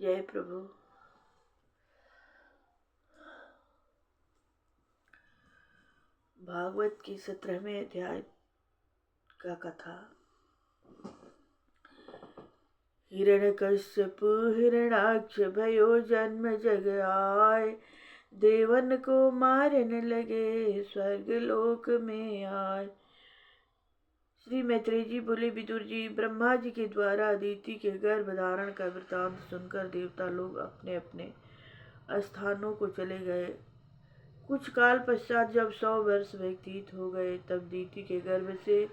जय प्रभु। भागवत की 17वें अध्याय का कथा। हिरण्यकश्यपु हिरणाक्ष भयो जन्म जग आए, देवन को मारने लगे स्वर्ग लोक में आए। श्री मैत्रेय जी बोले, विदुर जी, ब्रह्मा जी के द्वारा अदिति के गर्भ धारण का वृतांत सुनकर देवता लोग अपने अपने स्थानों को चले गए। कुछ काल पश्चात जब 100 वर्ष व्यतीत हो गए, तब दीति के गर्भ से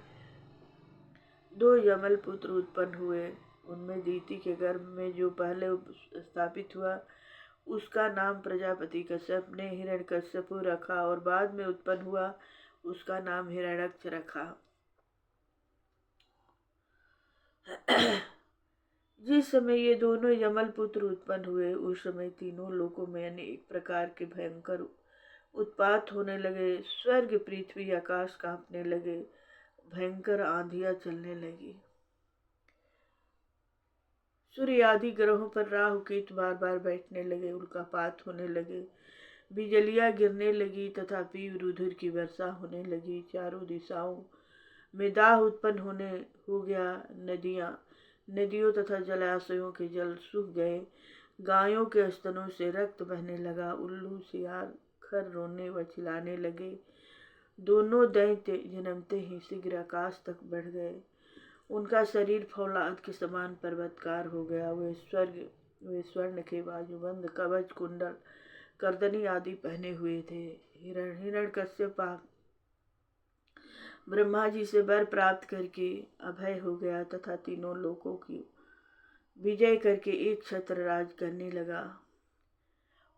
2 यमल पुत्र उत्पन्न हुए। उनमें दीति के गर्भ में जो पहले स्थापित हुआ, उसका नाम प्रजापति कश्यप ने हिरण्यकश्यपु रखा, और बाद में उत्पन्न हुआ उसका नाम हिरण्याक्ष रखा। जिस समय ये दोनों यमल पुत्र उत्पन्न हुए, उस समय तीनों लोकों में अनेक प्रकार के भयंकर उत्पात होने लगे। स्वर्ग, पृथ्वी, आकाश कांपने लगे, भयंकर आंधियां चलने लगी। सूर्य आदि ग्रहों पर राहु केतु बार बार बैठने लगे, उल्कापात होने लगे, बिजलियां गिरने लगी तथा पीव रुधिर की वर्षा होने लगी। चारों दिशाओं में दाह उत्पन्न हो गया। नदियों तथा जलाशयों के जल सूख गए। गायों के स्तनों से रक्त बहने लगा। उल्लू सियार खर रोने व चिल्लाने लगे। दोनों दैत्य जन्मते ही शीघ्र आकाश तक बढ़ गए। उनका शरीर फौलाद के समान पर्वतकार हो गया। वे स्वर्ण के बाजूबंद, कवच, कुंडल, करदनी आदि पहने हुए थे। हिरण्यकश्यप ब्रह्मा जी से वर प्राप्त करके अभय हो गया तथा तीनों लोकों की विजय करके एक छत्र राज करने लगा।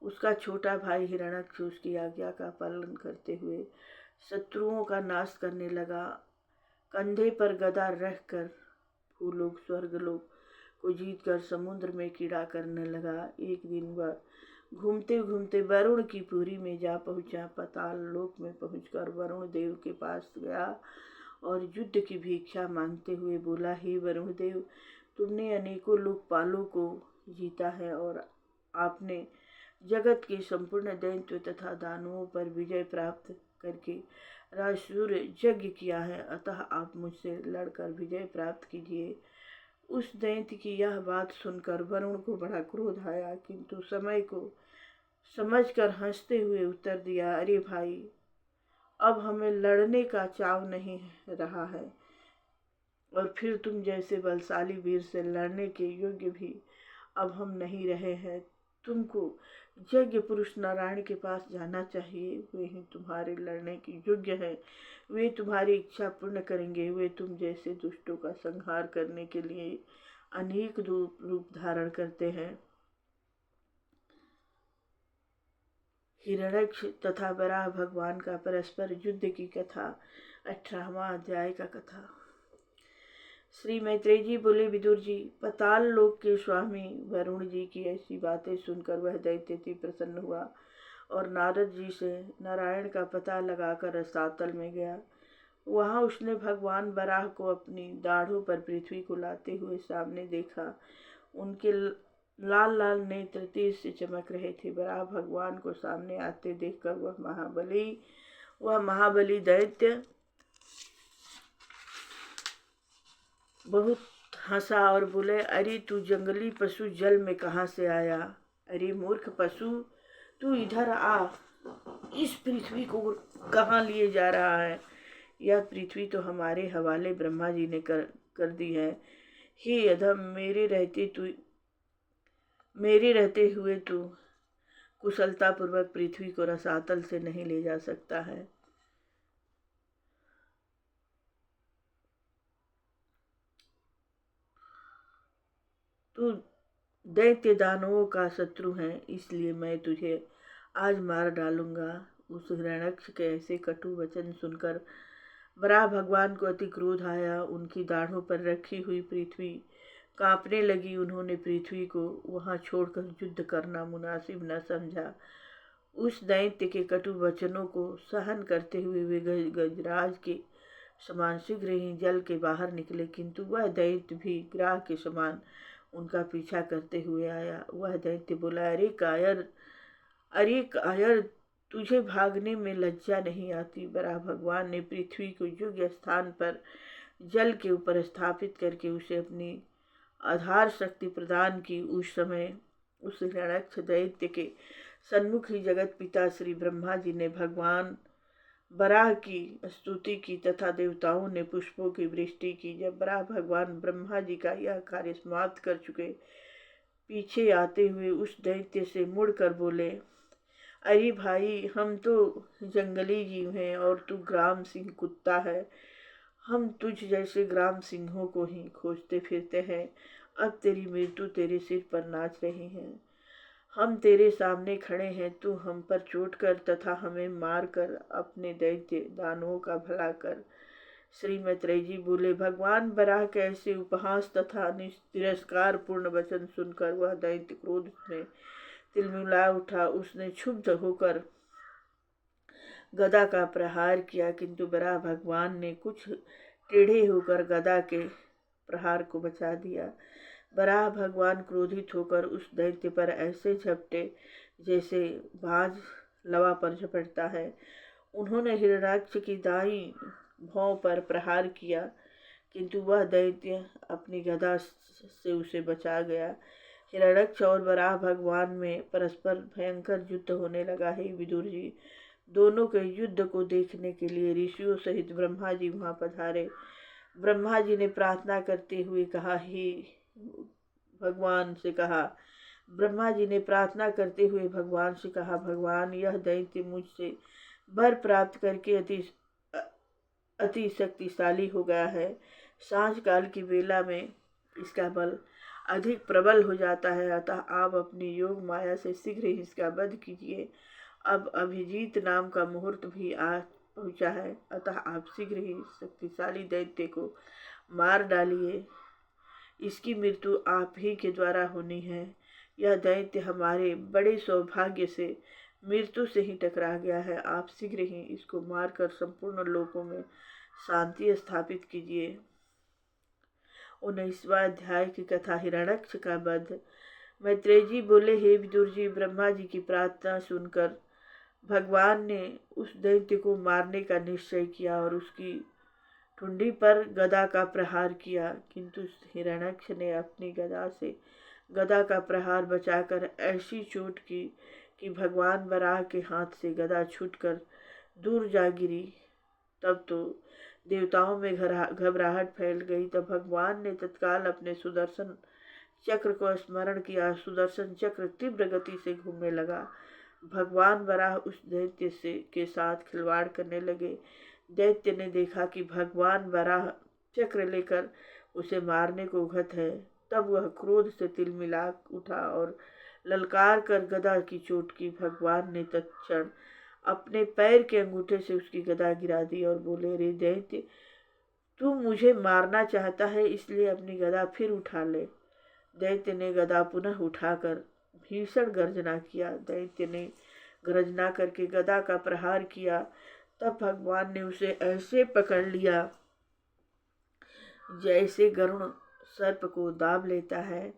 उसका छोटा भाई हिरण्याक्ष उसकी आज्ञा का पालन करते हुए शत्रुओं का नाश करने लगा। कंधे पर गदा रखकर भूलोक स्वर्गलोक को जीतकर समुद्र में कीड़ा करने लगा। एक दिन वह घूमते घूमते वरुण की पुरी में जा पहुंचा। पाताल लोक में पहुंचकर वरुण देव के पास गया और युद्ध की भिक्षा मांगते हुए बोला, हे वरुण देव, तुमने अनेकों लोकपालों को जीता है और आपने जगत के संपूर्ण दैत्य तथा दानवों पर विजय प्राप्त करके राजसूय यज्ञ किया है, अतः आप मुझसे लड़कर विजय प्राप्त कीजिए। उस दैत्य की यह बात सुनकर वरुण को बड़ा क्रोध आया, किंतु समय को समझकर हंसते हुए उत्तर दिया, अरे भाई, अब हमें लड़ने का चाव नहीं रहा है, और फिर तुम जैसे बलशाली वीर से लड़ने के योग्य भी अब हम नहीं रहे हैं। तुमको यज्ञ पुरुष नारायण के पास जाना चाहिए। वे ही तुम्हारे लड़ने के योग्य हैं। वे तुम्हारी इच्छा पूर्ण करेंगे। वे तुम जैसे दुष्टों का संहार करने के लिए अनेक रूप धारण करते हैं। हिरण्याक्ष तथा वराह भगवान का परस्पर युद्ध की कथा। 18वां अध्याय का कथा। श्री मैत्रेय जी बोले, विदुर जी, पाताल लोक के स्वामी वरुण जी की ऐसी बातें सुनकर वह दैत्य अति प्रसन्न हुआ और नारद जी से नारायण का पता लगाकर रसातल में गया। वहां उसने भगवान वराह को अपनी दाढ़ों पर पृथ्वी को लाते हुए सामने देखा। उनके लाल लाल नेत्र तेज से चमक रहे थे। वराह भगवान को सामने आते देखकर वह महाबली दैत्य बहुत हंसा और बोले, अरे तू जंगली पशु जल में कहाँ से आया? अरे मूर्ख पशु, तू इधर आ। इस पृथ्वी को कहाँ लिए जा रहा है? यह पृथ्वी तो हमारे हवाले ब्रह्मा जी ने कर दी है। हे अधम, मेरे रहते हुए तू कुशलता पूर्वक पृथ्वी को रसातल से नहीं ले जा सकता है। तू दैत्य दानवों का शत्रु है, इसलिए मैं तुझे आज मार डालूंगा। उस हिरण्याक्ष के ऐसे कटु वचन सुनकर वराह भगवान को अति क्रोध आया। उनकी दाढ़ों पर रखी हुई पृथ्वी कांपने लगी। उन्होंने पृथ्वी को वहां छोड़कर युद्ध करना मुनासिब न समझा। उस दैत्य के कटु वचनों को सहन करते हुए वे गजराज के समान शीघ्र ही जल के बाहर निकले, किंतु वह दैत्य भी ग्राह के समान उनका पीछा करते हुए आया। वह दैत्य बोला, अरे कायर, तुझे भागने में लज्जा नहीं आती? बराह भगवान ने पृथ्वी को योग्य स्थान पर जल के ऊपर स्थापित करके उसे अपनी आधार शक्ति प्रदान की। उस समय उस हिरण्यक्ष दैत्य के सन्मुख ही जगत पिता श्री ब्रह्मा जी ने भगवान बराह की स्तुति की तथा देवताओं ने पुष्पों की वृष्टि की। जब बराह भगवान ब्रह्मा जी का यह कार्य समाप्त कर चुके, पीछे आते हुए उस दैत्य से मुड़कर बोले, अरे भाई, हम तो जंगली जीव हैं और तू ग्राम सिंह कुत्ता है। हम तुझ जैसे ग्राम सिंहों को ही खोजते फिरते हैं। अब तेरी मृत्यु तेरे सिर पर नाच रही है। हम तेरे सामने खड़े हैं, तू हम पर चोट कर तथा हमें मार कर अपने दैत्य दानवों का भला कर। श्री मैत्रेय जी बोले, भगवान बराह के ऐसे उपहास तथा तिरस्कार पूर्ण वचन सुनकर वह दैत्य क्रोध में तिलमिला उठा। उसने क्षुब्ध होकर गदा का प्रहार किया, किंतु बराह भगवान ने कुछ टेढ़े होकर गदा के प्रहार को बचा दिया। बराह भगवान क्रोधित होकर उस दैत्य पर ऐसे झपटे जैसे बाज लवा पर झपटता है। उन्होंने हिरण्याक्ष की दाईं भौं पर प्रहार किया, किंतु वह दैत्य अपनी गदा से उसे बचा गया। हिरण्याक्ष और बराह भगवान में परस्पर भयंकर युद्ध होने लगा। हे विदुर जी, दोनों के युद्ध को देखने के लिए ऋषियों सहित ब्रह्मा जी वहां पधारे। ब्रह्मा जी ने प्रार्थना करते हुए कहा, ब्रह्मा जी ने प्रार्थना करते हुए भगवान से कहा, भगवान, यह दैत्य मुझसे वर प्राप्त करके अति शक्तिशाली हो गया है। सांझ काल की बेला में इसका बल अधिक प्रबल हो जाता है, अतः आप अपनी योग माया से शीघ्र ही इसका वध कीजिए। अब अभिजीत नाम का मुहूर्त भी आ पहुंचा है, अतः आप शीघ्र ही शक्तिशाली दैत्य को मार डालिए। इसकी मृत्यु आप ही के द्वारा होनी है। यह दैत्य हमारे बड़े सौभाग्य से मृत्यु से ही टकरा गया है। आप शीघ्र ही इसको मारकर संपूर्ण लोकों में शांति स्थापित कीजिए। 19वां अध्याय की कथा, हिरण्याक्ष का वध। मैत्रेय जी बोले, हे विदुर जी, ब्रह्मा जी की प्रार्थना सुनकर भगवान ने उस दैत्य को मारने का निश्चय किया और उसकी ठुंडी पर गदा का प्रहार किया, किंतु हिरण्याक्ष ने अपनी गदा से गदा का प्रहार बचाकर ऐसी चोट की कि भगवान बराह के हाथ से गदा छूटकर दूर जा गिरी। तब तो देवताओं में घबराहट फैल गई। तब भगवान ने तत्काल अपने सुदर्शन चक्र को स्मरण किया। सुदर्शन चक्र तीव्र गति से घूमने लगा। भगवान बराह उस दैत्य से के साथ खिलवाड़ करने लगे। दैत्य ने देखा कि भगवान बराह चक्र लेकर उसे मारने को उद्यत है। तब वह क्रोध से तिलमिला उठा और ललकार कर गदा की चोट की। भगवान ने तत्क्षण अपने पैर के अंगूठे से उसकी गदा गिरा दी और बोले, रे दैत्य, तू मुझे मारना चाहता है, इसलिए अपनी गदा फिर उठा ले। दैत्य ने गदा पुनः उठाकर भीषण गर्जना किया। दैत्य ने गर्जना करके गदा का प्रहार किया। तब भगवान ने उसे ऐसे पकड़ लिया जैसे गरुड़ सर्प को दाब लेता है।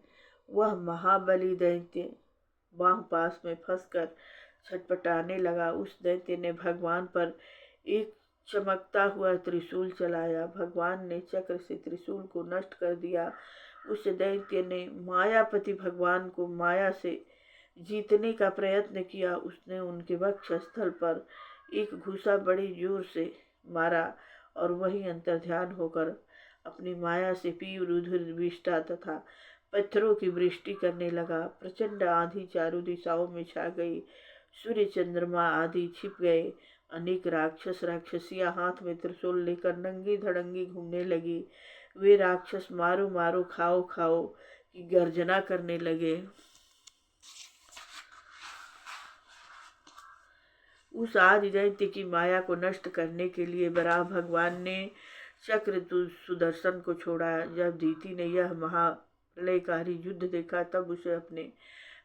वह महाबली दैत्य बाह पास में फंसकर छटपटाने लगा। उस दैत्य ने भगवान पर एक चमकता हुआ त्रिशूल चलाया। भगवान ने चक्र से त्रिशूल को नष्ट कर दिया। उस दैत्य ने मायापति भगवान को माया से जीतने का प्रयत्न किया। उसने उनके वक्ष स्थल पर एक घूसा बड़ी जोर से मारा और वही अंतर्ध्यान होकर अपनी माया से पीव रुधिर विष्ठा तथा पत्थरों की वृष्टि करने लगा। प्रचंड आंधी चारों दिशाओं में छा गई। सूर्य चंद्रमा आदि छिप गए। अनेक राक्षस राक्षसियां हाथ में त्रिशूल लेकर नंगी धड़ंगी घूमने लगी। वे राक्षस मारो मारो खाओ खाओ की गर्जना करने लगे। उस आदि दैत्य की माया को नष्ट करने के लिए बराह भगवान ने चक्र सुदर्शन को छोड़ा। जब दीति ने यह महाप्रलयकारी युद्ध देखा, तब उसे अपने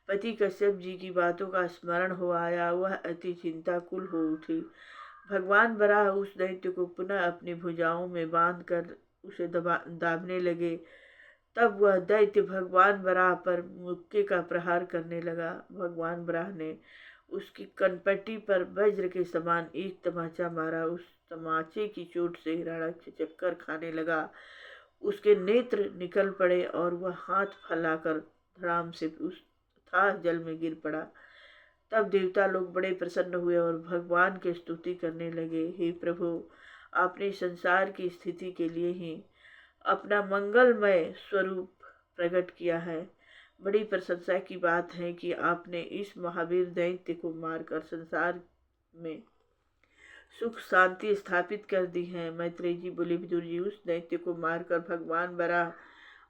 पति कश्यप जी की बातों का स्मरण हो आया। वह अति चिंताकुल हो उठी। भगवान बराह उस दैत्य को पुनः अपनी भुजाओं में बांध कर उसे दाबने लगे। तब वह दैत्य भगवान बराह पर मुक्के का प्रहार करने लगा। भगवान बराह ने उसकी कनपट्टी पर वज्र के समान एक तमाचा मारा। उस तमाचे की चोट से हिरण्यक्ष चक्कर खाने लगा। उसके नेत्र निकल पड़े और वह हाथ फैलाकर धड़ाम से उस था जल में गिर पड़ा। तब देवता लोग बड़े प्रसन्न हुए और भगवान की स्तुति करने लगे। हे प्रभु, आपने संसार की स्थिति के लिए ही अपना मंगलमय स्वरूप प्रकट किया है। बड़ी प्रशंसा की बात है कि आपने इस महावीर दैत्य को मारकर संसार में सुख शांति स्थापित कर दी है। मैत्रेय जी बोले, विदुर जी, उस दैत्य को मारकर भगवान बराह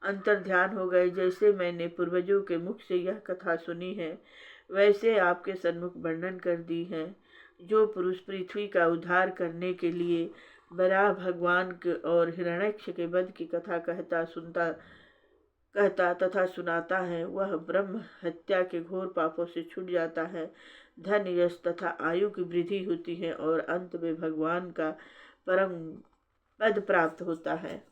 अंतर ध्यान हो गए। जैसे मैंने पूर्वजों के मुख से यह कथा सुनी है, वैसे आपके सन्मुख वर्णन कर दी है। जो पुरुष पृथ्वी का उद्धार करने के लिए बराह भगवान के और हिरण्यक्ष के वध की कथा कहता तथा सुनाता है, वह ब्रह्म हत्या के घोर पापों से छूट जाता है। धन, यश तथा आयु की वृद्धि होती है और अंत में भगवान का परम पद प्राप्त होता है।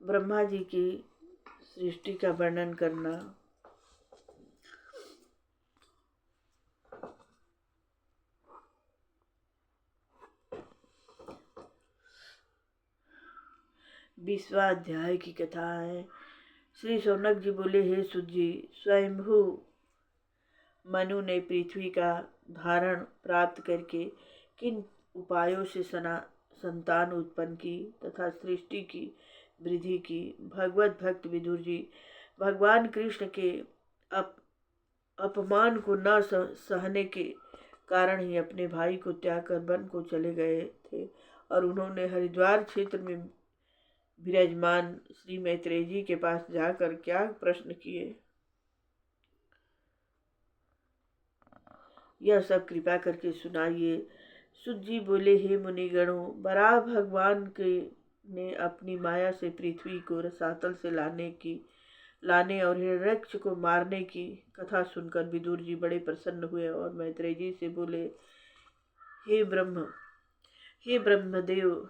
ब्रह्मा जी की सृष्टि का वर्णन करना। बीसवां अध्याय की कथा है। श्री शौनक जी बोले, हे सुत जी, स्वयंभू मनु ने पृथ्वी का धारण प्राप्त करके किन उपायों से संतान उत्पन्न की तथा सृष्टि की वृद्धि की। भगवत भक्त विदुर जी, भगवान कृष्ण के अपमान को न सहने के कारण ही अपने भाई को त्याग कर वन को चले गए थे और उन्होंने हरिद्वार क्षेत्र में विराजमान श्री मैत्रेय जी के पास जाकर क्या प्रश्न किए, यह सब कृपा करके सुनाइए। सुत जी बोले, हे मुनिगणों, बराह भगवान के ने अपनी माया से पृथ्वी को रसातल से लाने और हिरण्यक्ष को मारने की कथा सुनकर विदुर जी बड़े प्रसन्न हुए और मैत्रेय जी से बोले, हे ब्रह्मदेव,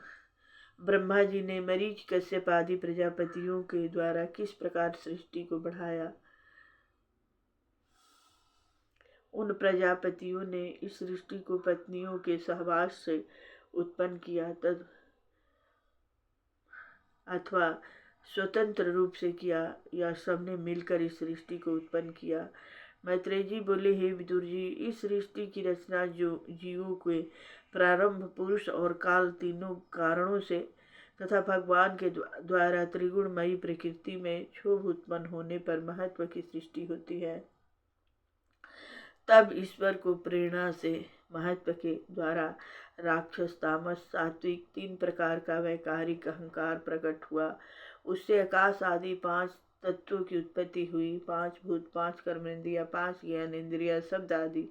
ब्रह्मा जी ने मरीच, कश्यप आदि प्रजापतियों के द्वारा किस प्रकार सृष्टि को बढ़ाया। उन प्रजापतियों ने इस सृष्टि को पत्नियों के सहवास से उत्पन्न किया अथवा स्वतंत्र रूप से किया, या सबने मिलकर इस सृष्टि को उत्पन्न किया। मैत्रेय जी बोले, हे विदुर जी, इस सृष्टि की रचना जो जीवों के प्रारंभ, पुरुष और काल तीनों कारणों से तथा भगवान के द्वारा त्रिगुणमयी प्रकृति में क्षोभ उत्पन्न होने पर महत्व की सृष्टि होती है। तब ईश्वर को प्रेरणा से महत्व के द्वारा राक्षस, तामस, सात्विक तीन प्रकार का वैकारिक अहंकार प्रकट हुआ। उससे आकाश आदि 5 तत्वों की उत्पत्ति हुई। 5 भूत, 5 कर्मेंद्रिया, 5 ज्ञान इंद्रिया, शब्द आदि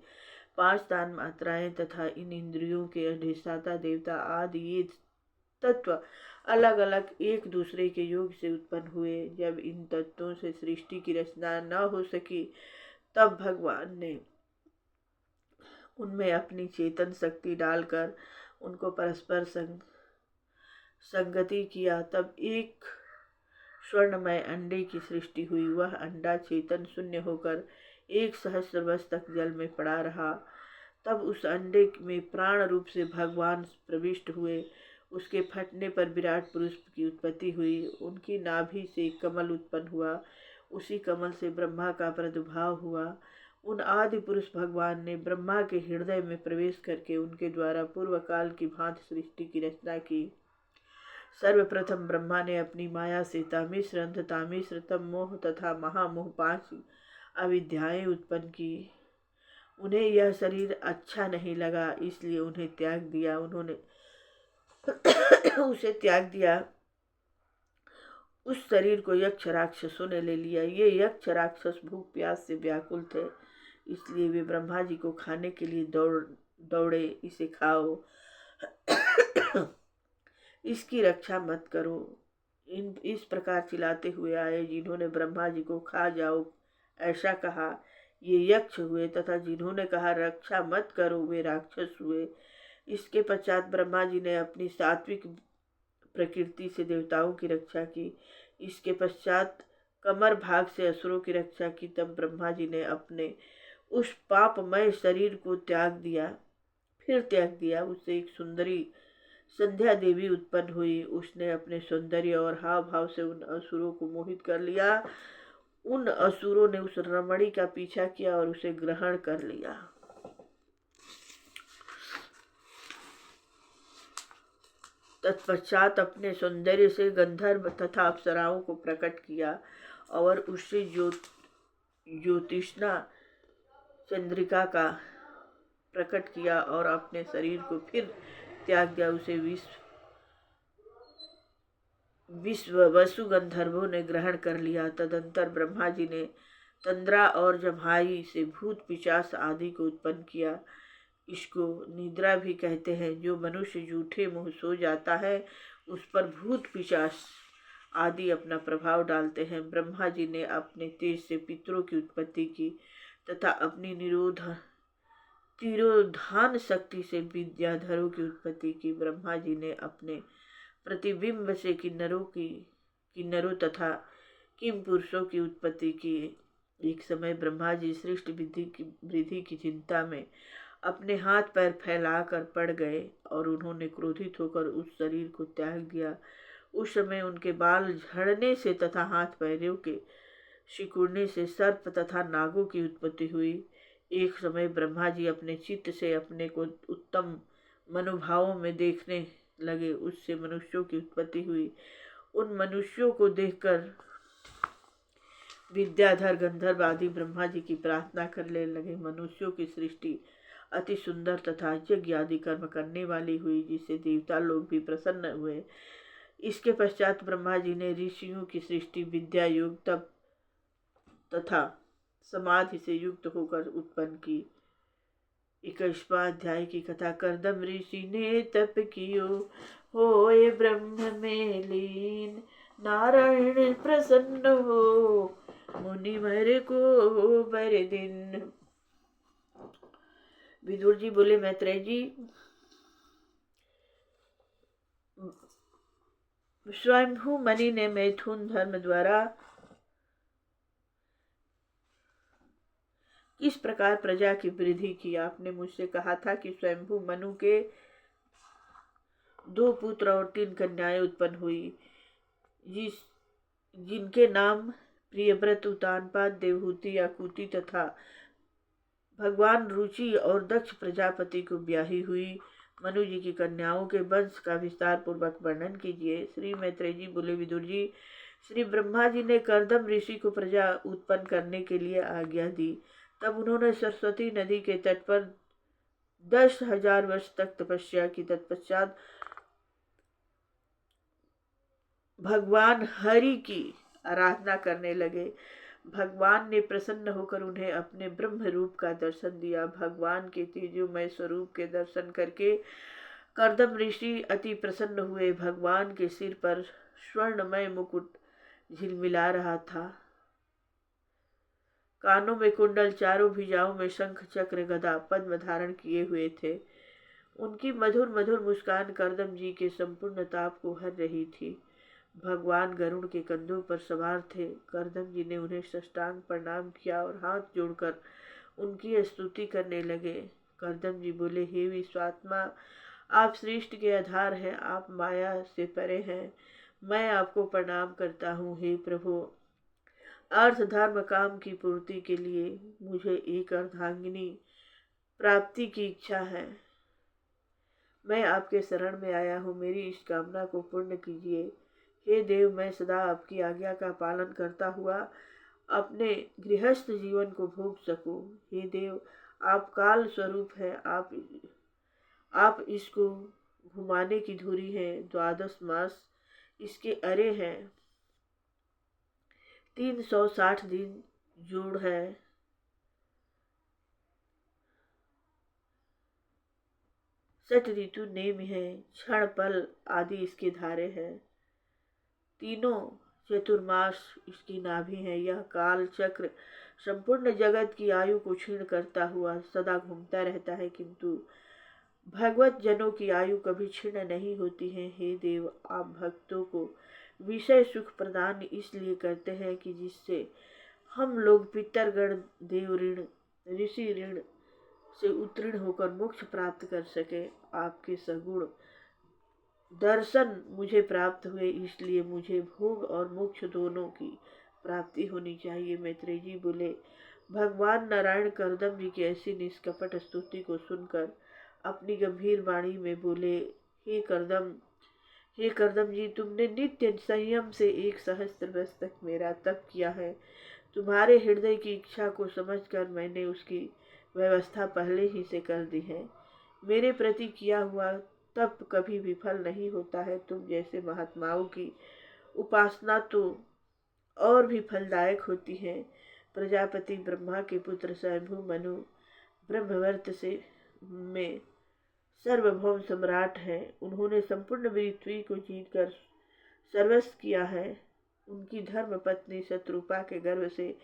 5 तान मात्राएं तथा इन इंद्रियों के अधिष्ठाता देवता आदि ये तत्व अलग अलग एक दूसरे के योग से उत्पन्न हुए। जब इन तत्वों से सृष्टि की रचना न हो सकी, तब भगवान ने उनमें अपनी चेतन शक्ति डालकर उनको परस्पर संगति किया। तब एक स्वर्णमय अंडे की सृष्टि हुई। वह अंडा चेतन शून्य होकर 1 सहस्र वर्ष तक जल में पड़ा रहा। तब उस अंडे में प्राण रूप से भगवान प्रविष्ट हुए। उसके फटने पर विराट पुरुष की उत्पत्ति हुई। उनकी नाभि से कमल उत्पन्न हुआ। उसी कमल से ब्रह्मा का प्रादुर्भाव हुआ। उन आदि पुरुष भगवान ने ब्रह्मा के हृदय में प्रवेश करके उनके द्वारा पूर्व काल की भांति सृष्टि की रचना की। सर्वप्रथम ब्रह्मा ने अपनी माया से तामिश्र, अंध तामिश्र, तम मोह तथा महामोह 5 अविद्याएं उत्पन्न की। उन्हें यह शरीर अच्छा नहीं लगा, इसलिए उन्हें त्याग दिया। उन्होंने उसे त्याग दिया। उस शरीर को यक्ष राक्षसों ने ले लिया। ये यक्ष राक्षस भूख प्यास से व्याकुल थे, इसलिए वे ब्रह्मा जी को खाने के लिए दौड़े, इसे खाओ। इसकी रक्षा मत करो। इस प्रकार चिल्लाते हुए आए जिन्होंने ब्रह्मा जी को खा जाओ ऐसा कहा, ये यक्ष हुए, तथा जिन्होंने कहा रक्षा मत करो वे राक्षस हुए। इसके पश्चात ब्रह्मा जी ने अपनी सात्विक प्रकृति से देवताओं की रक्षा की। इसके पश्चात कमर भाग से असुरों की रक्षा की। तब ब्रह्मा जी ने अपने उस पापमय शरीर को त्याग दिया। उससे एक सुंदरी संध्या देवी उत्पन्न हुई। उसने अपने सौंदर्य और हाव भाव से उन असुरों को मोहित कर लिया। उन असुरों ने उस रमणी का पीछा किया और उसे ग्रहण कर लिया। तत्पश्चात अपने सौंदर्य से गंधर्व तथा अप्सराओं को प्रकट किया और उससे ज्योतिष्णा चंद्रिका का प्रकट किया और अपने शरीर को फिर त्याग दिया। उसे विश्व वसु गंधर्वों ने ग्रहण कर लिया। तदंतर ब्रह्मा जी ने तंद्रा और जम्हाई से भूत पिशाच आदि को उत्पन्न किया। इसको निद्रा भी कहते हैं। जो मनुष्य जूठे मुंह सो जाता है उस पर भूत पिशाच आदि अपना प्रभाव डालते हैं। ब्रह्मा जी ने अपने तेज से पितरों की उत्पत्ति की तथा अपनी तिरोधान शक्ति से विद्याधरों की उत्पत्ति की। ब्रह्मा जी ने अपने प्रतिबिंब से किन्नरों तथा किम पुरुषों की उत्पत्ति की। एक समय ब्रह्मा जी सृष्टि वृद्धि की चिंता में अपने हाथ पैर फैलाकर पड़ गए और उन्होंने क्रोधित होकर उस शरीर को त्याग दिया। उस समय उनके बाल झड़ने से तथा हाथ पैरों के सिकुड़ने से सर्प तथा नागों की उत्पत्ति हुई। एक समय ब्रह्मा जी अपने चित्त से अपने को उत्तम मनोभावों में देखने लगे। उससे मनुष्यों की उत्पत्ति हुई। उन मनुष्यों को देखकर विद्याधर गंधर्व आदि ब्रह्मा जी की प्रार्थना करने लगे। मनुष्यों की सृष्टि अति सुंदर तथा यज्ञ आदि कर्म करने वाली हुई, जिससे देवता लोग भी प्रसन्न हुए। इसके पश्चात ब्रह्मा जी ने ऋषियों की सृष्टि विद्या योग तप तथा समाधि से युक्त होकर उत्पन्न की। 21वां अध्याय की कथा। कर्दम ऋषि ने तप कियो होए ब्रह्म में लीन, नारायण प्रसन्न हो मुनि मर को बर दिन। विदुर जी बोले, मैत्रेय जी, स्वयंभू मणि ने मैथुन धर्म द्वारा किस प्रकार प्रजा की वृद्धि की। आपने मुझसे कहा था कि स्वयंभू मनु के 2 पुत्र और 3 कन्याएं उत्पन्न हुई, जिनके नाम प्रियव्रत, उतानपाद, देवहूति, आकुति तथा भगवान रुचि और दक्ष प्रजापति को ब्याही हुई। मनु जी की कन्याओं के वंश का विस्तार पूर्वक वर्णन कीजिए। श्री मैत्रेय जी बोले, विदुर जी, श्री ब्रह्मा जी ने कर्दम ऋषि को प्रजा उत्पन्न करने के लिए आज्ञा दी। तब उन्होंने सरस्वती नदी के तट पर 10,000 वर्ष तक तपस्या की। तत्पश्चात भगवान हरि की आराधना करने लगे। भगवान ने प्रसन्न होकर उन्हें अपने ब्रह्म रूप का दर्शन दिया। भगवान के तेजोमय स्वरूप के दर्शन करके कर्दम ऋषि अति प्रसन्न हुए। भगवान के सिर पर स्वर्णमय मुकुट झिलमिला रहा था। कानों में कुंडल, चारों भुजाओं में शंख चक्र गदा पद्म धारण किए हुए थे। उनकी मधुर मधुर मुस्कान कर्दम जी के संपूर्ण ताप को हर रही थी। भगवान गरुड़ के कंधों पर सवार थे। कर्दम जी ने उन्हें साष्टांग प्रणाम किया और हाथ जोड़कर उनकी स्तुति करने लगे। कर्दम जी बोले, हे विश्वात्मा, आप सृष्टि के आधार हैं, आप माया से परे हैं। मैं आपको प्रणाम करता हूँ। हे प्रभु, अर्थ धर्म काम की पूर्ति के लिए मुझे एक अर्धांगिनी प्राप्ति की इच्छा है। मैं आपके शरण में आया हूँ, मेरी इस कामना को पूर्ण कीजिए। हे देव, मैं सदा आपकी आज्ञा का पालन करता हुआ अपने गृहस्थ जीवन को भोग सकूं। हे देव, आप काल स्वरूप हैं। आप इसको घुमाने की धुरी हैं। 12 मास इसके अरे हैं। 360 दिन जोड़ है। सठ ऋतु नेम है, क्षण पल आदि इसके धारे हैं। तीनों चतुर्मास इसकी नाभि है। यह काल चक्र संपूर्ण जगत की आयु को क्षीण करता हुआ सदा घूमता रहता है, किंतु भगवत जनों की आयु कभी क्षीण नहीं होती है। हे देव, आप भक्तों को विषय सुख प्रदान इसलिए करते हैं कि जिससे हम लोग पितरगण, देव ऋण, ऋषि ऋण से उत्तीर्ण होकर मोक्ष प्राप्त कर सके। आपके सगुण दर्शन मुझे प्राप्त हुए, इसलिए मुझे भोग और मोक्ष दोनों की प्राप्ति होनी चाहिए। मैत्रेय जी बोले, भगवान नारायण करदम जी की ऐसी निष्कपट स्तुति को सुनकर अपनी गंभीर वाणी में बोले, हे करदम, हे करदम जी, तुमने नित्य संयम से 1 सहस्त्र वर्ष तक मेरा तप किया है। तुम्हारे हृदय की इच्छा को समझकर मैंने उसकी व्यवस्था पहले ही से कर दी है। मेरे प्रति किया हुआ तप कभी विफल नहीं होता है। तुम जैसे महात्माओं की उपासना तो और भी फलदायक होती है। प्रजापति ब्रह्मा के पुत्र स्वयंभू मनु ब्रह्मवर्त से में सार्वभौम सम्राट हैं। उन्होंने संपूर्ण पृथ्वी को जीतकर सर्वस्व किया है। उनकी धर्म पत्नी शत्रुपा के गर्भ से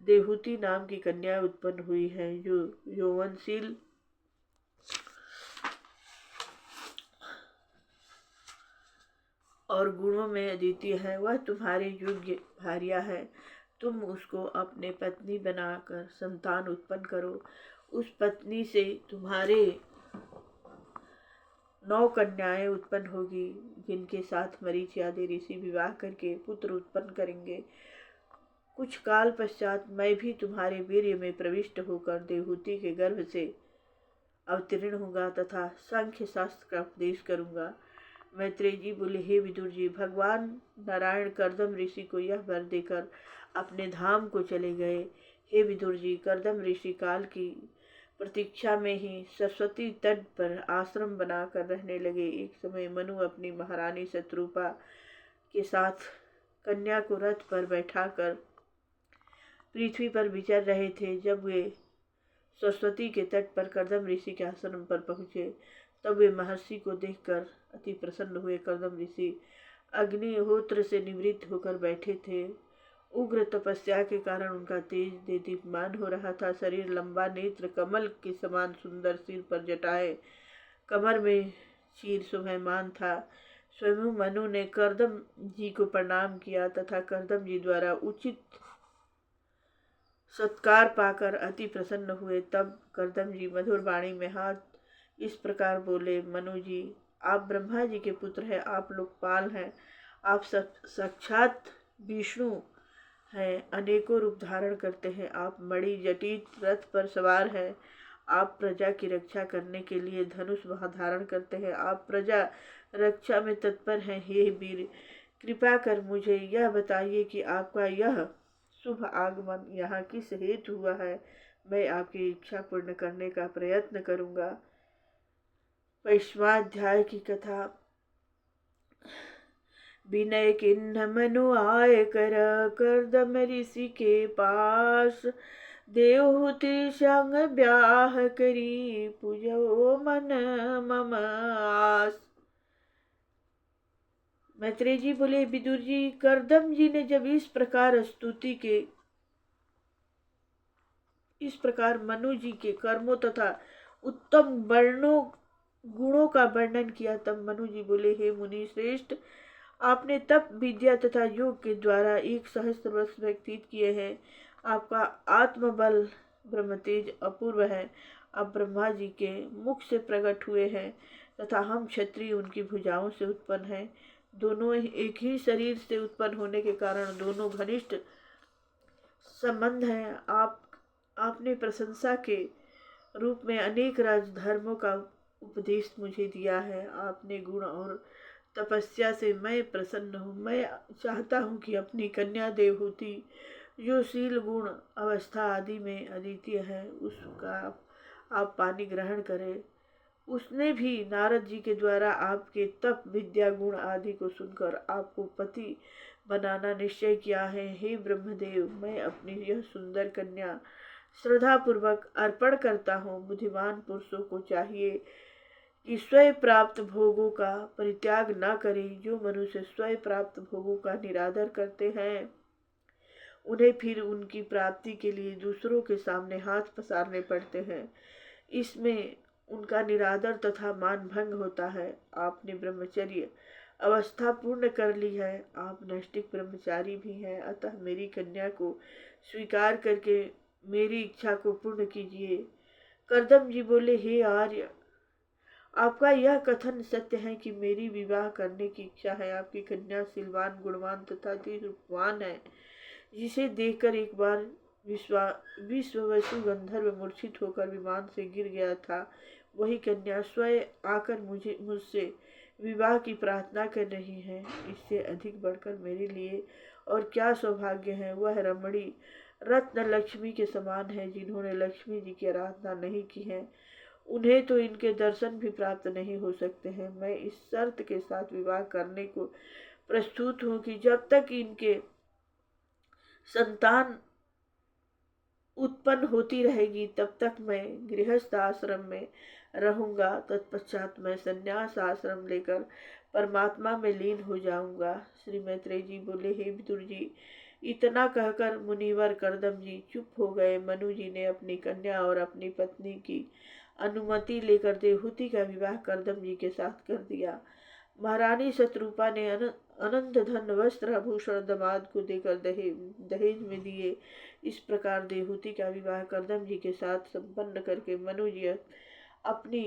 देवहूति नाम की कन्या उत्पन्न हुई है, जो यौवनशील और गुणों में अद्वितीय है। वह तुम्हारी योग्य भार्या है। तुम उसको अपने पत्नी बनाकर संतान उत्पन्न करो। उस पत्नी से तुम्हारे 9 कन्याएं उत्पन्न होगी, जिनके साथ मरीचि आदि ऋषि विवाह करके पुत्र उत्पन्न करेंगे। कुछ काल पश्चात मैं भी तुम्हारे वीर्य में प्रविष्ट होकर देवहूति के गर्भ से अवतीर्ण होगा तथा सांख्य शास्त्र का उपदेश करूंगा। मैत्रेय जी बोले, हे विदुर जी, भगवान नारायण करदम ऋषि को यह वर देकर अपने धाम को चले गए। हे विदुर जी, करदम ऋषि काल की प्रतीक्षा में ही सरस्वती तट पर आश्रम बनाकर रहने लगे। एक समय मनु अपनी महारानी शत्रुपा के साथ कन्या को रथ पर बैठाकर पृथ्वी पर विचर रहे थे। जब वे सरस्वती के तट पर करदम ऋषि के आश्रम पर पहुँचे, तब वे महर्षि को देखकर अति प्रसन्न हुए। करदम ऋषि अग्निहोत्र से निवृत्त होकर बैठे थे। उग्र तपस्या के कारण उनका तेज देदीप्यमान हो रहा था। शरीर लंबा, नेत्र कमल के समान सुंदर, सिर पर जटाएं, कमर में चीर शोभायमान था। स्वयं मनु ने करदम जी को प्रणाम किया तथा करदम जी द्वारा उचित सत्कार पाकर अति प्रसन्न हुए। तब करदम जी मधुर वाणी में हाथ इस प्रकार बोले, मनु जी, आप ब्रह्मा जी के पुत्र हैं, आप लोकपाल हैं, आप साक्षात विष्णु हैं, अनेकों रूप धारण करते हैं। आप मणि जटित रथ पर सवार हैं। आप प्रजा की रक्षा करने के लिए धनुष धारण करते हैं। आप प्रजा रक्षा में तत्पर हैं। हे वीर, कृपा कर मुझे यह बताइए कि आपका यह शुभ आगमन यहाँ किस हेतु हुआ है। मैं आपकी इच्छा पूर्ण करने का प्रयत्न करूँगा। 5वां अध्याय की कथा। विनय किन्ह मनु आय करदम ऋषि के पास, देवहूति संग ब्याह करी पूजो मन मम आस। मैत्रेय जी बोले, विदुर जी, करदम जी ने जब इस प्रकार मनु जी के कर्मों तथा उत्तम गुणों का वर्णन किया, तब मनु जी बोले, हे मुनि श्रेष्ठ, आपने तप, विद्या तथा योग के द्वारा 1 सहस्त्र वर्ष व्यतीत किए हैं। आपका आत्मबल ब्रह्मतेज अपूर्व है। आप ब्रह्मा जी के मुख से प्रकट हुए हैं तथा हम क्षत्रिय उनकी भुजाओं से उत्पन्न हैं। दोनों एक ही शरीर से उत्पन्न होने के कारण दोनों घनिष्ठ संबंध हैं। आपने प्रशंसा के रूप में अनेक राजधर्मों का उपदेश मुझे दिया है। आपने गुण और तपस्या से मैं प्रसन्न हूँ। मैं चाहता हूँ कि अपनी कन्या देवहूति, जो शील, गुण, अवस्था आदि में अद्वितीय है, उसका आप पानी ग्रहण करें। उसने भी नारद जी के द्वारा आपके तप, विद्या, गुण आदि को सुनकर आपको पति बनाना निश्चय किया है। हे ब्रह्मदेव, मैं अपनी यह सुंदर कन्या श्रद्धा पूर्वक अर्पण करता हूँ। बुद्धिमान पुरुषों को चाहिए कि स्वयं प्राप्त भोगों का परित्याग न करें। जो मनुष्य स्वयं प्राप्त भोगों का निरादर करते हैं उन्हें फिर उनकी प्राप्ति के लिए दूसरों के सामने हाथ पसारने पड़ते हैं। इसमें उनका निरादर तथा मान भंग होता है। आपने ब्रह्मचर्य अवस्था पूर्ण कर ली है, आप नैष्ठिक ब्रह्मचारी भी हैं, अतः मेरी कन्या को स्वीकार करके मेरी इच्छा को पूर्ण कीजिए। करदम जी बोले, हे आर्य, आपका यह कथन सत्य है कि मेरी विवाह करने की इच्छा है। आपकी कन्या सिलवान, गुणवान तथा अति रूपवान है, जिसे देखकर एक बार विश्ववसु गंधर्व मूर्छित होकर विमान से गिर गया था। वही कन्या स्वयं आकर मुझसे विवाह की प्रार्थना कर रही है। इससे अधिक बढ़कर मेरे लिए और क्या सौभाग्य है। वह रमणी रत्न लक्ष्मी के समान है। जिन्होंने लक्ष्मी जी की आराधना नहीं की है उन्हें तो इनके दर्शन भी प्राप्त नहीं हो सकते हैं। मैं इस शर्त के साथ विवाह करने को प्रस्तुत हूँ कि जब तक इनके संतान उत्पन्न होती रहेगी तब तक मैं गृहस्थ आश्रम में रहूंगा। तत्पश्चात मैं संन्यास आश्रम लेकर परमात्मा में लीन हो जाऊंगा। श्री मैत्रेय जी बोले, हे विदुर जी, इतना कहकर मुनिवर करदम जी चुप हो गए। मनु जी ने अपनी कन्या और अपनी पत्नी की अनुमति लेकर देवहूति का विवाह करदम जी के साथ कर दिया। महारानी शत्रुपा ने अनंत धन वस्त्र आभूषण दामाद को देकर दहेज में दिए। इस प्रकार देवहूति का विवाह करदम जी के साथ संपन्न करके मनु जी अपनी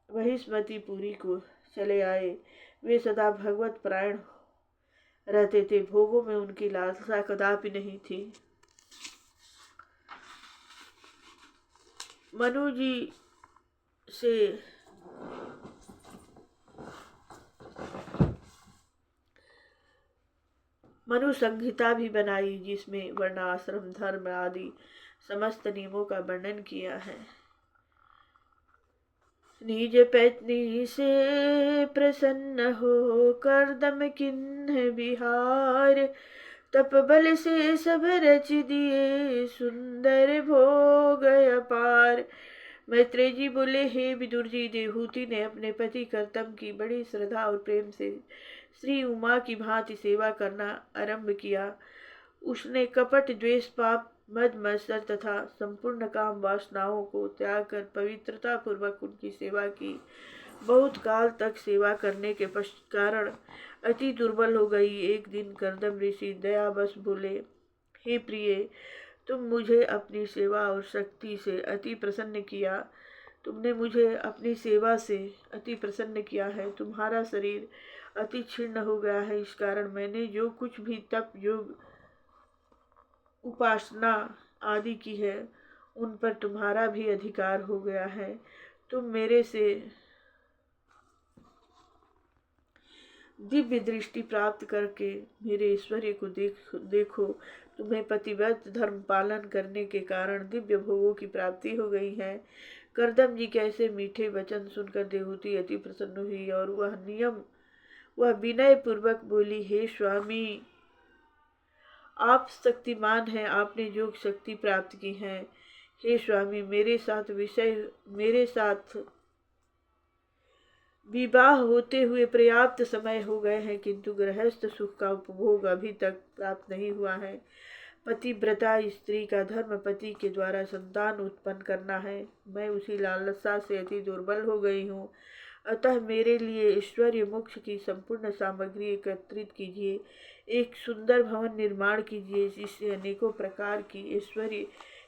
महिष्मति पुरी को चले आए। वे सदा भगवत परायण रहते थे। भोगों में उनकी लालसा कदापि नहीं थी। मनु जी से मनु संहिता भी बनाई, जिसमें वर्णाश्रम, धर्म आदि समस्त नियमों का वर्णन किया है। निज पत्नी से प्रसन्न हो करदम किन्ह बिहार, तप बल से सब रच दिए सुंदर भोग अपार। मैत्रेय जी बोले, हे विदुर जी, देवहूति ने अपने पति करदम की बड़ी श्रद्धा और प्रेम से श्री उमा की भांति सेवा करना आरंभ किया। उसने कपट, द्वेष, पाप, मद मत्सर तथा संपूर्ण काम वासनाओं को त्याग कर पवित्रता पूर्वक उनकी सेवा की। बहुत काल तक सेवा करने के कारण अति दुर्बल हो गई। एक दिन करदम ऋषि दयावश बोले, हे प्रिय, तुम मुझे अपनी सेवा और शक्ति से अति प्रसन्न किया। तुमने मुझे अपनी सेवा से अति प्रसन्न किया है। तुम्हारा शरीर अति क्षीण हो गया है। इस कारण मैंने जो कुछ भी तप, योग, उपासना आदि की है उन पर तुम्हारा भी अधिकार हो गया है। तुम मेरे से दिव्य दृष्टि प्राप्त करके मेरे ऐश्वर्य को देखो। तुम्हें पतिव्रत धर्म पालन करने के कारण दिव्य भोगों की प्राप्ति हो गई है। करदम जी कैसे मीठे वचन सुनकर देवहूति अति प्रसन्न हुई और वह विनय पूर्वक बोली, हे स्वामी, आप शक्तिमान हैं, आपने योग शक्ति प्राप्त की है। हे स्वामी, मेरे साथ विवाह होते हुए पर्याप्त समय हो गए हैं, किंतु गृहस्थ सुख का उपभोग अभी तक प्राप्त नहीं हुआ है। पतिव्रता स्त्री का धर्म पति के द्वारा संतान उत्पन्न करना है। मैं उसी लालसा से अति दुर्बल हो गई हूँ। अतः मेरे लिए ऐश्वर्य मोक्ष की संपूर्ण सामग्री एकत्रित कीजिए। एक सुंदर भवन निर्माण कीजिए जिससे अनेकों प्रकार की ऐश्वर्य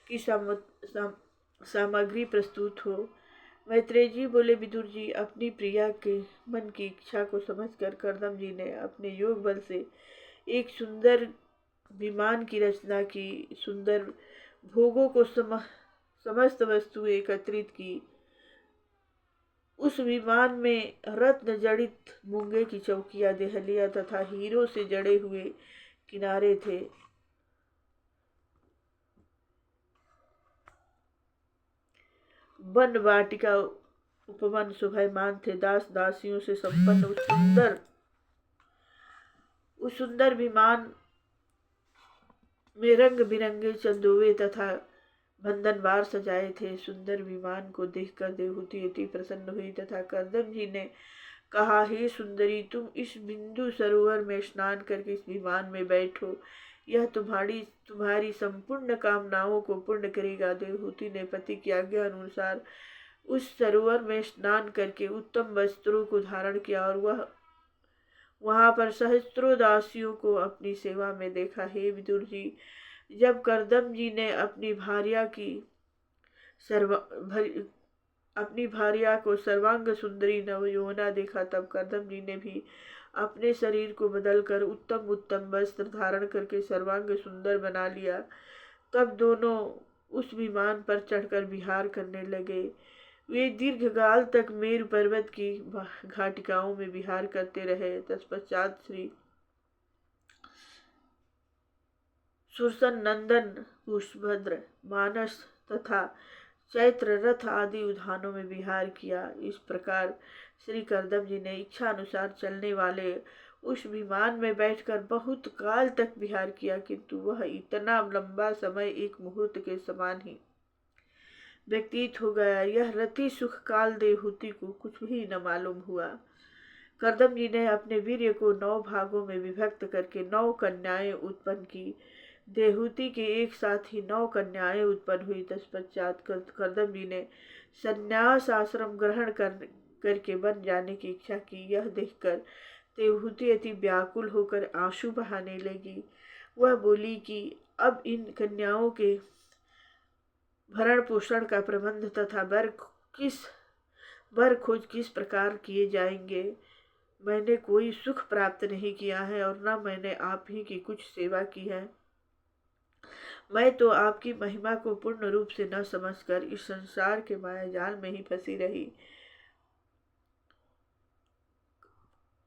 की सामग्री प्रस्तुत हो। मैत्रेय जी बोले, विदुर जी, अपनी प्रिया के मन की इच्छा को समझकर करदम जी ने अपने योग बल से एक सुंदर विमान की रचना की। सुंदर भोगों को समस्त वस्तुएं एकत्रित की। उस विमान में रत्न जड़ित मूंगे की चौकियां, देहलिया तथा हीरों से जड़े हुए किनारे थे। वन वाटिका उपवन शोभायमान थे। दास दासियों से संपन्न उस सुंदर विमान में रंग बिरंगे चंदोवे तथा बंधन बार सजाए थे। सुंदर विमान को देखकर देवहूति अति प्रसन्न हुई तथा कर्दम जी ने कहा, हे सुंदरी, तुम इस बिंदु सरोवर में स्नान करके इस विमान में बैठो, यह तुम्हारी संपूर्ण कामनाओं को पूर्ण करेगा। देवहूति ने पति की आज्ञा अनुसार उस सरोवर में स्नान करके उत्तम वस्त्रों को धारण किया और वह वहां पर सहस्त्रों दासियों को अपनी सेवा में देखा। हे विदुर जी, जब कर्दम जी ने अपनी भार्या को सर्वांग सुंदरी नवयौवना देखा, तब कर्दम जी ने भी अपने शरीर को बदलकर उत्तम उत्तम वस्त्र धारण करके सर्वांग सुंदर बना लिया। तब दोनों उस विमान पर चढ़कर विहार करने लगे। वे दीर्घकाल तक मेरु पर्वत की घाटिकाओं में विहार करते रहे। तत्पश्चात श्री सुरसन नंदन पुष्पभद्र मानस तथा चैत्र रथ आदि उद्यानों में विहार किया। इस प्रकार श्री कर्दम जी ने इच्छा अनुसार चलने वाले उस विमान में बैठकर बहुत काल तक विहार किया, किंतु वह इतना लंबा समय एक मुहूर्त के समान ही व्यतीत हो गया। यह रति सुख काल देवहूति को कुछ भी न मालूम हुआ। कर्दम जी ने अपने वीर्य को 9 भागों में विभक्त करके 9 कन्याएं उत्पन्न की। देवहूति के एक साथ ही 9 कन्याएं उत्पन्न हुई। तत्पश्चात कर्दम जी ने संन्यास आश्रम ग्रहण करके बन जाने की इच्छा की। यह देखकर देवहूति अति व्याकुल होकर आंसू बहाने लगी। वह बोली कि अब इन कन्याओं के भरण पोषण का प्रबंध तथा वर खोज किस प्रकार किए जाएंगे। मैंने कोई सुख प्राप्त नहीं किया है और न मैंने आप ही की कुछ सेवा की है। मैं तो आपकी महिमा को पूर्ण रूप से न समझकर इस संसार के माया जाल में ही फंसी रही।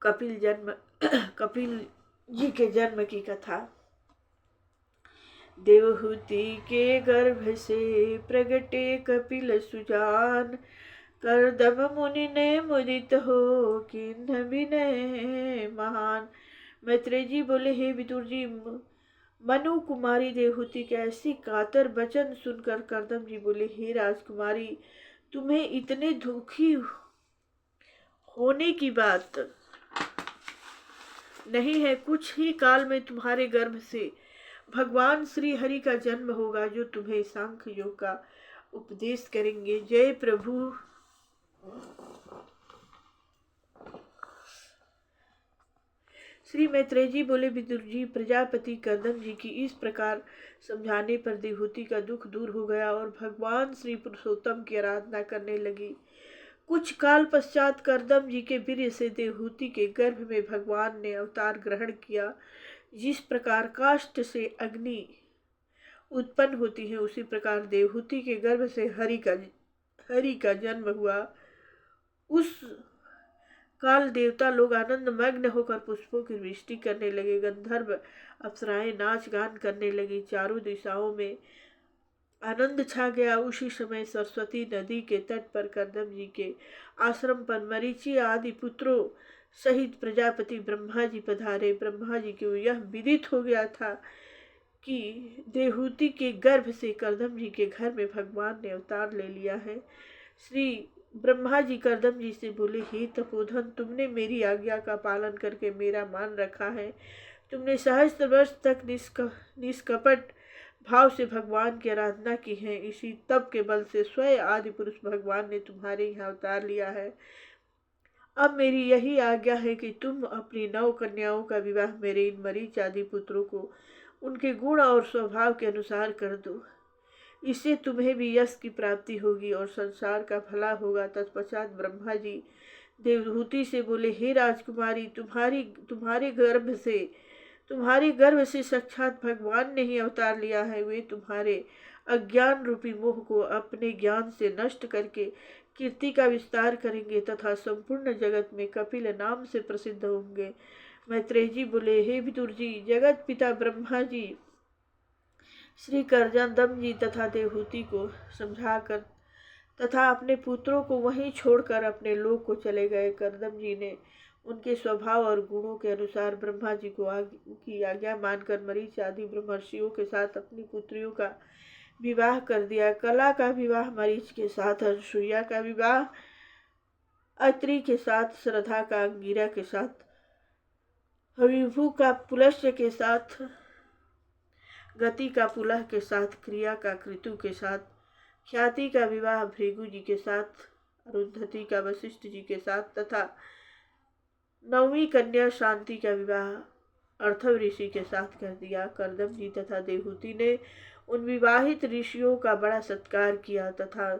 कपिल जी के जन्म की कथा। देवहूति के गर्भ से प्रगटे कपिल सुजान, कर्दम मुनि ने मुदित हो किन्ह विनय महान। मैत्रेय जी बोले, हे विदुर जी, मनु कुमारी देवहूति के ऐसी कातर वचन सुनकर कर्दम जी बोले, हे राजकुमारी, तुम्हें इतने दुखी होने की बात नहीं है। कुछ ही काल में तुम्हारे गर्भ से भगवान श्री हरि का जन्म होगा, जो तुम्हें सांख्य योग का उपदेश करेंगे। जय प्रभु। श्री मैत्रेय जी बोले, विदुर जी, प्रजापति कर्दम जी की इस प्रकार समझाने पर देवहूति का दुख दूर हो गया और भगवान श्री पुरुषोत्तम की आराधना करने लगी। कुछ काल पश्चात कर्दम जी के वीर्य से देवहूति के गर्भ में भगवान ने अवतार ग्रहण किया। जिस प्रकार काष्ठ से अग्नि उत्पन्न होती है, उसी प्रकार देवहूति के गर्भ से हरि का जन्म हुआ। उस काल देवता लोग आनंद मग्न होकर पुष्पों की वृष्टि करने लगे। गंधर्व अप्सराएं नाच गान करने लगी। चारों दिशाओं में आनंद छा गया। उसी समय सरस्वती नदी के तट पर कर्दम जी के आश्रम पर मरीचि आदि पुत्रों सहित प्रजापति ब्रह्मा जी पधारे। ब्रह्मा जी को यह विदित हो गया था कि देवहूति के गर्भ से कर्दम जी के घर में भगवान ने अवतार ले लिया है। श्री ब्रह्मा जी कर्दम जी से बोले, हे तपोधन, तुमने मेरी आज्ञा का पालन करके मेरा मान रखा है। तुमने सहस्त्र वर्ष तक निष्कपट भाव से भगवान की आराधना की है। इसी तप के बल से स्वयं आदि पुरुष भगवान ने तुम्हारे यहाँ अवतार लिया है। अब मेरी यही आज्ञा है कि तुम अपनी 9 कन्याओं का विवाह मेरे इन मरीच आदि पुत्रों को उनके गुण और स्वभाव के अनुसार कर दो। इससे तुम्हें भी यश की प्राप्ति होगी और संसार का भला होगा। तत्पश्चात ब्रह्मा जी देवहूति से बोले, हे राजकुमारी, तुम्हारे गर्भ से साक्षात भगवान ने ही अवतार लिया है। वे तुम्हारे अज्ञान रूपी मोह को अपने ज्ञान से नष्ट करके कीर्ति का विस्तार करेंगे तथा संपूर्ण जगत में कपिल नाम से प्रसिद्ध होंगे। मैत्रेय जी बोले, हे विदुर जी, जगत पिता ब्रह्मा जी श्री कर्दम जी तथा देवहूति को समझाकर तथा अपने पुत्रों को वहीं छोड़कर अपने लोक को चले गए। कर्दम जी ने उनके स्वभाव और गुणों के अनुसार ब्रह्मा जी की आज्ञा मानकर मरीच आदि ब्रह्मर्षियों के साथ अपनी पुत्रियों का विवाह कर दिया। कला का विवाह मरीच के साथ, अनसुईया का विवाह अत्रि के साथ, श्रद्धा का अंगिरा के साथ, विभु का पुलस्त्य के साथ, गति का पुलह के साथ, क्रिया का कृतु के साथ, ख्याति का विवाह भृगु जी के साथ, अरुंधति का वशिष्ठ जी के साथ तथा 9वीं कन्या शांति का विवाह अर्थव ऋषि के साथ कर दिया। कर्दम जी तथा देवहूति ने उन विवाहित ऋषियों का बड़ा सत्कार किया तथा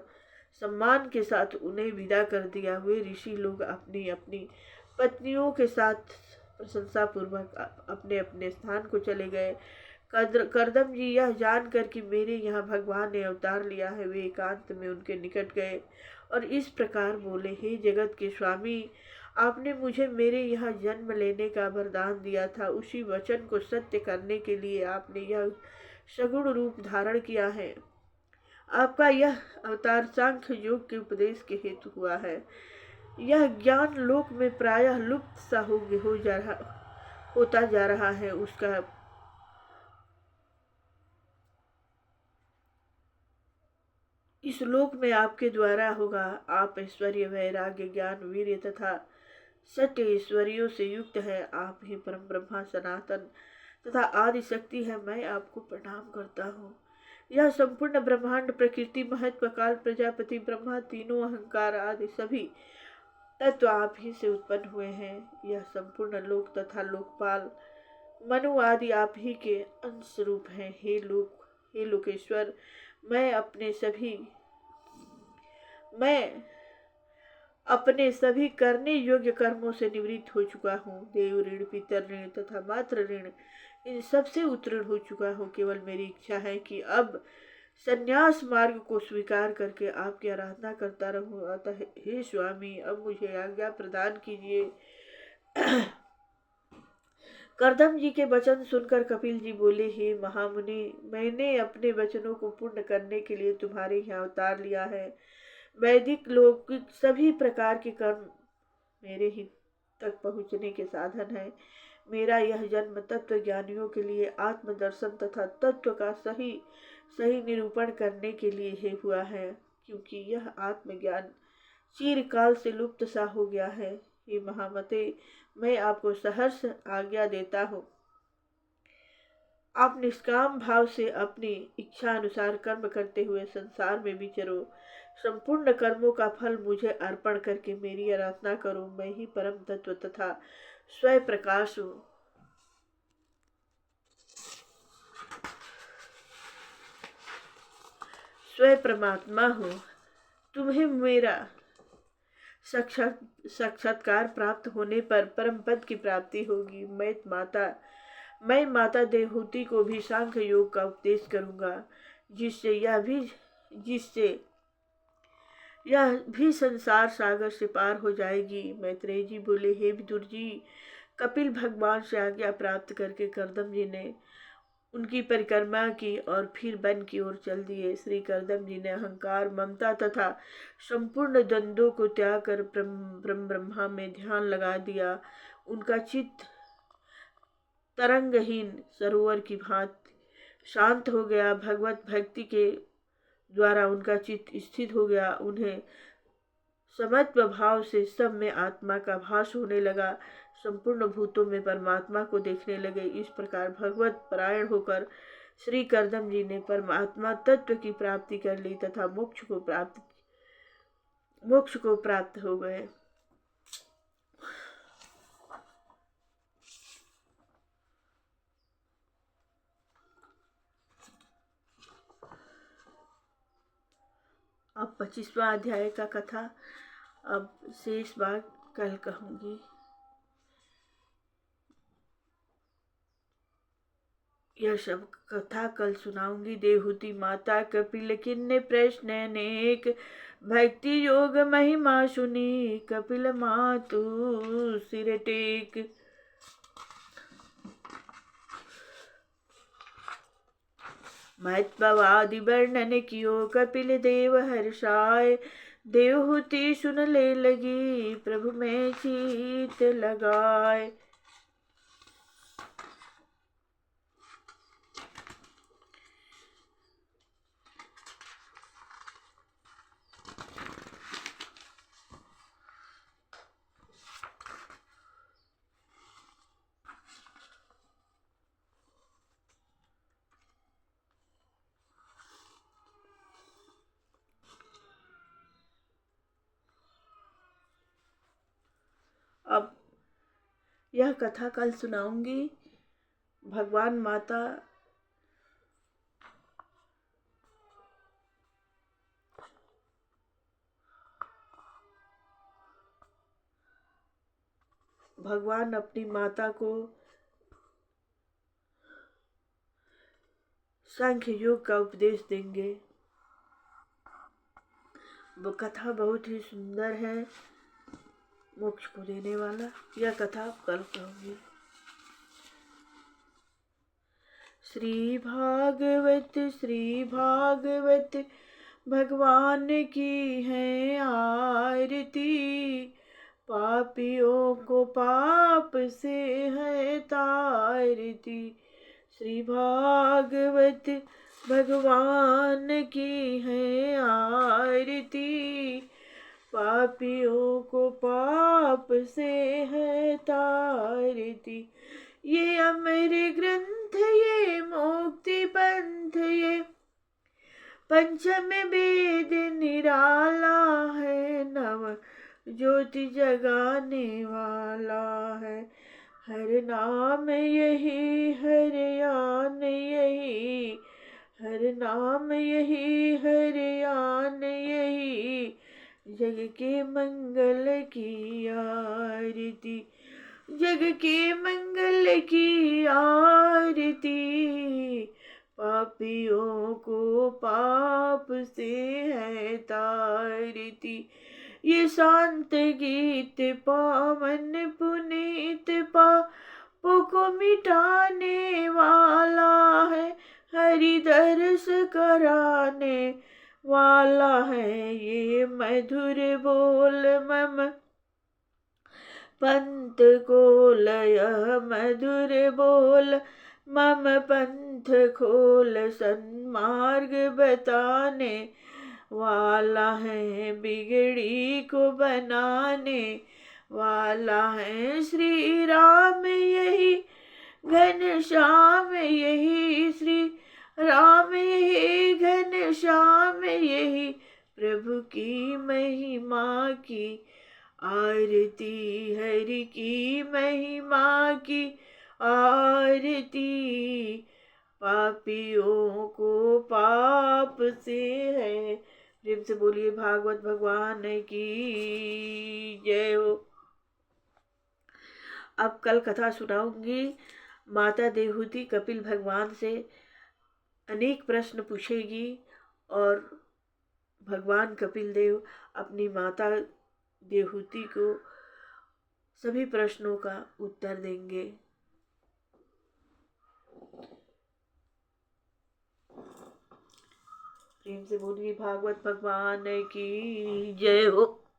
सम्मान के साथ उन्हें विदा कर दिया। वे ऋषि लोग अपनी अपनी पत्नियों के साथ प्रशंसा पूर्वक अपने अपने स्थान को चले गए। कर्दम जी यह जानकर कि मेरे यहाँ भगवान ने अवतार लिया है, वे एकांत में उनके निकट गए और इस प्रकार बोले, हे जगत के स्वामी, आपने मुझे मेरे यहाँ जन्म लेने का वरदान दिया था। उसी वचन को सत्य करने के लिए आपने यह सगुण रूप धारण किया है। आपका यह अवतार सांख्य योग के उपदेश के हेतु हुआ है। यह ज्ञान लोक में प्रायः लुप्त सा होता जा रहा है। उसका इस लोक में आपके द्वारा होगा। आप ऐश्वर्य, वैराग्य, ज्ञान, वीर्य तथा सत्य ऐश्वर्यों से युक्त है। आप ही परम ब्रह्मा, सनातन तथा आदि शक्ति है। मैं आपको प्रणाम करता हूँ। यह संपूर्ण ब्रह्मांड, प्रकृति, महत्व, काल, प्रजापति, ब्रह्मा, तीनों अहंकार आदि सभी तत्व आप ही से उत्पन्न हुए हैं। यह संपूर्ण लोक तथा लोकपाल, मनु आदि आप ही के अंश रूप हैं। हे लोकेश्वर, मैं अपने सभी करने योग्य कर्मों से निवृत्त हो चुका हूँ। देव ऋण, पितर ऋण तथा मातृ ऋण, इन सबसे उत्तीर्ण हो चुका हूँ। केवल मेरी इच्छा है कि अब संन्यास मार्ग को स्वीकार करके आपकी आराधना करता रहूं। अतः हे स्वामी, अब मुझे आज्ञा प्रदान कीजिए। कर्दम जी के वचन सुनकर कपिल जी बोले, हे महामुनि, मैंने अपने वचनों को पूर्ण करने के लिए तुम्हारे यहाँ अवतार लिया है। वैदिक लौकिक सभी प्रकार के कर्म मेरे ही तक पहुँचने के साधन है। मेरा यह जन्म तत्व ज्ञानियों के लिए आत्मदर्शन तथा तत्व का सही निरूपण करने के लिए ही हुआ है, क्योंकि यह आत्मज्ञान चिरकाल से लुप्त सा हो गया है। हे महामते, मैं आपको सहर्ष आज्ञा देता हूँ। आप निष्काम भाव से अपनी इच्छा अनुसार कर्म करते हुए संसार में विचरो। संपूर्ण कर्मों का फल मुझे अर्पण करके मेरी आराधना करो। मैं ही परम तत्व तथा स्वयं प्रकाश हूँ। स्वयं परमात्मा हूँ। तुम्हें मेरा साक्षात्कार प्राप्त होने पर परम पद की प्राप्ति होगी। मैं माता देवहूति को भी सांख्य योग का उपदेश करूंगा, जिससे यह भी संसार सागर से पार हो जाएगी। मैत्रेय जी बोले, हे विदुर जी, कपिल भगवान से आज्ञा प्राप्त करके कर्दम जी ने उनकी परिक्रमा की और फिर वन की ओर चल दिए। श्री कर्दम जी ने अहंकार, ममता तथा संपूर्ण द्वंद्वों को त्याग कर ब्रह्मा में ध्यान लगा दिया। उनका चित्त तरंगहीन सरोवर की भांति शांत हो गया। भगवत भक्ति के द्वारा उनका चित्त स्थित हो गया। उन्हें समत्व भाव से सब में आत्मा का भास होने लगा। संपूर्ण भूतों में परमात्मा को देखने लगे। इस प्रकार भगवत परायण होकर श्री कर्दम जी ने परमात्मा तत्व की प्राप्ति कर ली तथा मोक्ष को प्राप्त हो गए। अब 25वां अध्याय का कथा अब शेष भाग कल कहूँगी। यह सब कथा कल सुनाऊंगी। देवहूति माता कपिल किन्ने प्रश्न अनेक, भक्ति योग महिमा सुनी, कपिल मातु सिर टेक। महत्ववादि वर्णन कियो कपिल देव हर्षाय, देवहूति सुन ले लगी, प्रभु में चित लगाए। अब यह कथा कल सुनाऊंगी। भगवान माता भगवान अपनी माता को सांख्य योग का उपदेश देंगे। वो कथा बहुत ही सुंदर है, मोक्ष को देने वाला। यह कथा कल कहूंगी। श्री भागवत भगवान की है आरती, पापियों को पाप से है तारती। श्री भागवत भगवान की है आरती, पापियों को पाप से है तारती। ये अमर ग्रंथ, ये मुक्ति पंथ, ये पंचम वेद निराला है, नव ज्योति जगाने वाला है। हर नाम यही, हर यान यही, हर नाम यही, हर यान यही, जग के मंगल की आरती, जग के मंगल की आरती, पापियों को पाप से है तारती। ये शांत गीत पावन पुनीत पापों को मिटाने वाला है, हरि दर्श कराने वाला है। ये मधुर बोल मम पंथ खोल, यह मधुर बोल मम पंथ खोल, सन्मार्ग बताने वाला है, बिगड़ी को बनाने वाला है। श्री राम यही, घनश्याम यही, श्री राम यही, घनश्याम यही, प्रभु की महिमा की आरती, हरि की महिमा की आरती, पापियों को पाप से है। प्रेम से बोलिए भागवत भगवान की जय हो। अब कल कथा सुनाऊंगी। माता देवहूति कपिल भगवान से अनेक प्रश्न पूछेगी और भगवान कपिल देव अपनी माता देवहूति को सभी प्रश्नों का उत्तर देंगे। प्रेम से बोलिए भागवत भगवान की जय हो।